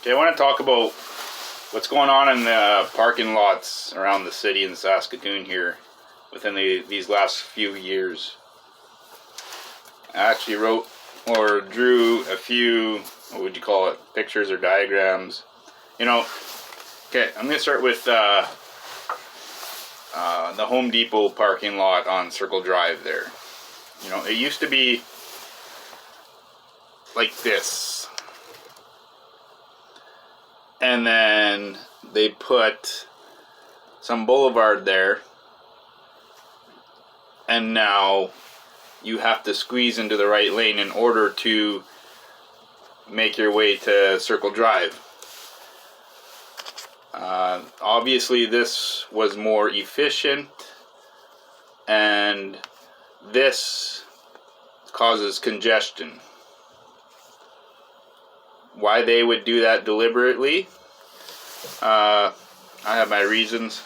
Okay, I want to talk about what's going on in the parking lots around the city in Saskatoon here within these last few years. I actually wrote or drew a few, what would you call it, pictures or diagrams. You know, okay, I'm going to start with the Home Depot parking lot on Circle Drive there. You know, it used to be like this. And then they put some boulevard there. And now you have to squeeze into the right lane in order to make your way to Circle Drive. Obviously this was more efficient, and this causes congestion. Why they would do that deliberately, I have my reasons,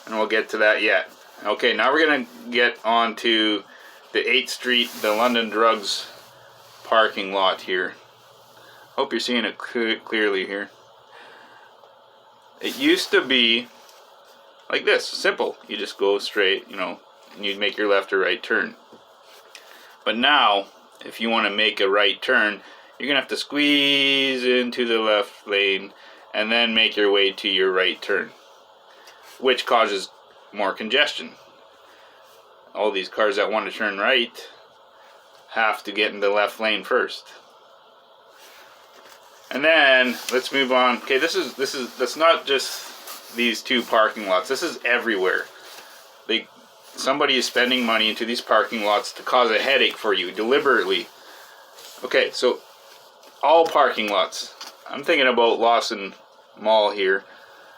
and we'll get to that yet. Okay, now we're going to get on to the 8th Street, the London Drugs parking lot here. Hope you're seeing it clearly here. It used to be like this, simple. You just go straight, you know, and you'd make your left or right turn. But now, if you want to make a right turn, you're going to have to squeeze into the left lane and then make your way to your right turn, which causes more congestion. All these cars that want to turn right have to get in the left lane first. And then let's move on. Okay, that's not just these two parking lots. This is everywhere. Somebody is spending money into these parking lots to cause a headache for you deliberately. Okay, so all parking lots. I'm thinking about Lawson Mall here.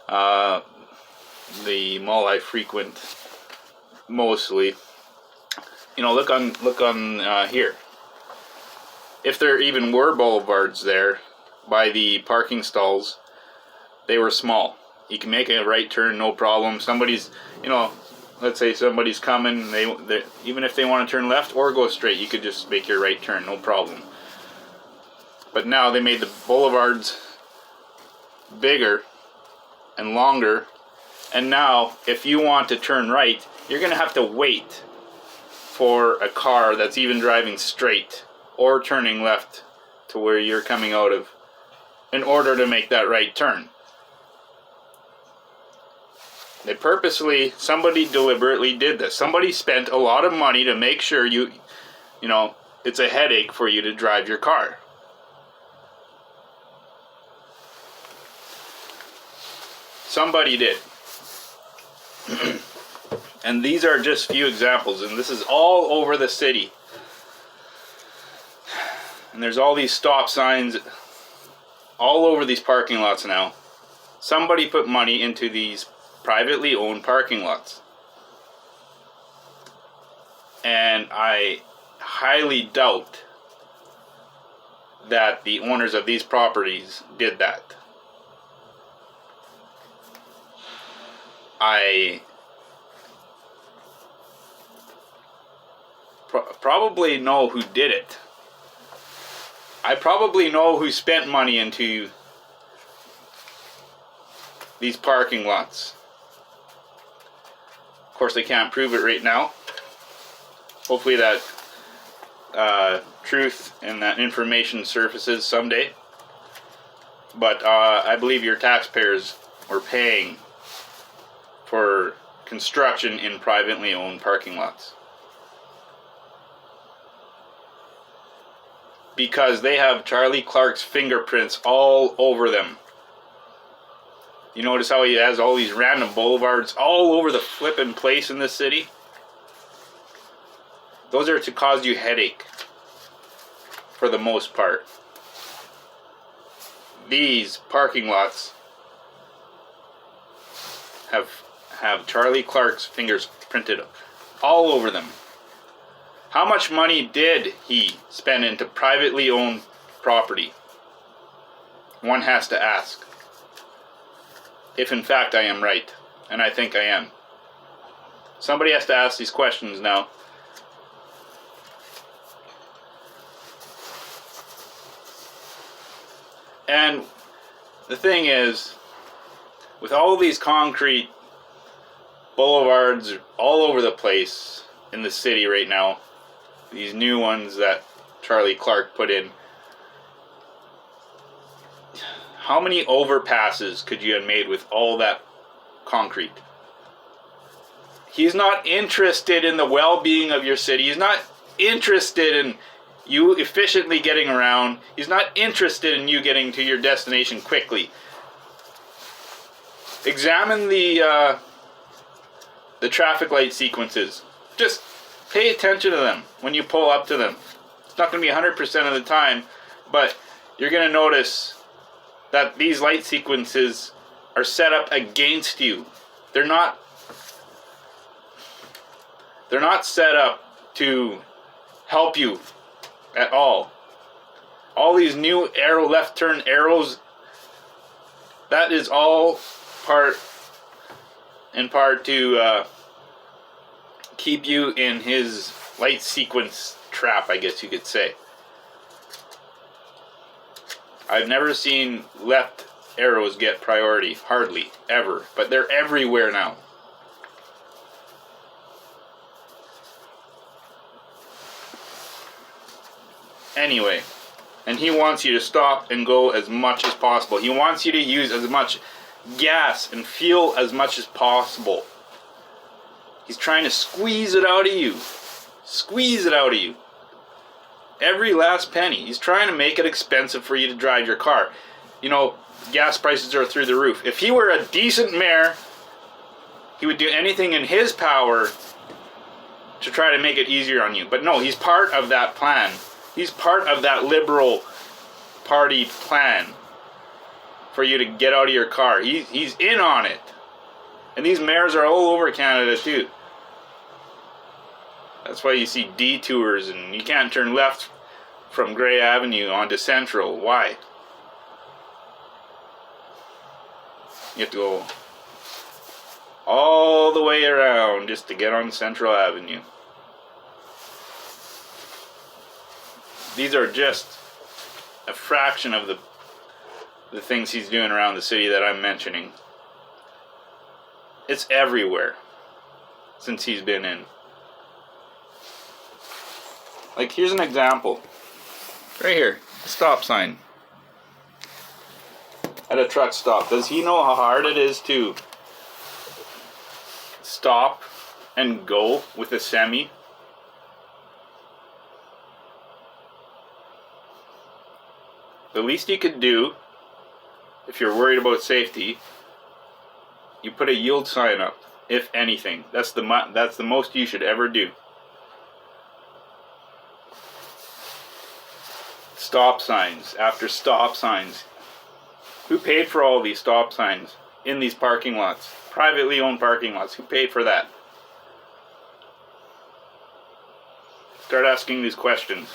The mall I frequent mostly. You know, look on here. If there even were boulevards there by the parking stalls, they were small. You can make a right turn, no problem. Somebody's, you know, let's say somebody's coming, they even if they want to turn left or go straight, you could just make your right turn, no problem. But now they made the boulevards bigger and longer, and now if you want to turn right, you're going to have to wait for a car that's even driving straight or turning left to where you're coming out of in order to make that right turn. Somebody deliberately did this. Somebody spent a lot of money to make sure you know, it's a headache for you to drive your car. Somebody did. And these are just few examples, and this is all over the city. And there's all these stop signs all over these parking lots now. Somebody put money into these privately owned parking lots. And I highly doubt that the owners of these properties did that. I probably know who did it. I probably know who spent money into these parking lots. Of course, they can't prove it right now. Hopefully that truth and that information surfaces someday. But I believe your taxpayers were paying for construction in privately owned parking lots, because they have Charlie Clark's fingerprints all over them. You notice how he has all these random boulevards all over the flippin' place in this city? Those are to cause you headache, for the most part. These parking lots have Charlie Clark's fingers printed all over them. How much money did he spend into privately owned property? One has to ask. If in fact I am right, and I think I am. Somebody has to ask these questions now. And the thing is, with all these concrete boulevards all over the place in the city right now, these new ones that Charlie Clark put in, how many overpasses could you have made with all that concrete? He's not interested in the well-being of your city. He's not interested in you efficiently getting around. He's not interested in you getting to your destination quickly. Examine the traffic light sequences. Just pay attention to them when you pull up to them. It's not going to be 100% of the time, but you're going to notice that these light sequences are set up against you. They're not set up to help you at all. All these new left turn arrows, that is all part to keep you in his light sequence trap, I guess you could say. I've never seen left arrows get priority, hardly, ever, but they're everywhere now. Anyway, and he wants you to stop and go as much as possible. He wants you to use as much gas and fuel as much as possible. He's trying to squeeze it out of you. Squeeze it out of you. Every last penny. He's trying to make it expensive for you to drive your car. You know, gas prices are through the roof. If he were a decent mayor, he would do anything in his power to try to make it easier on you. But no, he's part of that plan. He's part of that Liberal Party plan for you to get out of your car. He's in on it. And these mayors are all over Canada too. That's why you see detours and you can't turn left from Grey Avenue onto Central. Why? You have to go all the way around just to get on Central Avenue. These are just a fraction of the things he's doing around the city that I'm mentioning. It's everywhere since he's been in. Like, here's an example. Right here, a stop sign. At a truck stop. Does he know how hard it is to stop and go with a semi? The least you could do, if you're worried about safety, you put a yield sign up, if anything. That's the most you should ever do. Stop signs after stop signs. Who paid for all these stop signs in these parking lots? Privately owned parking lots. Who paid for that? Start asking these questions.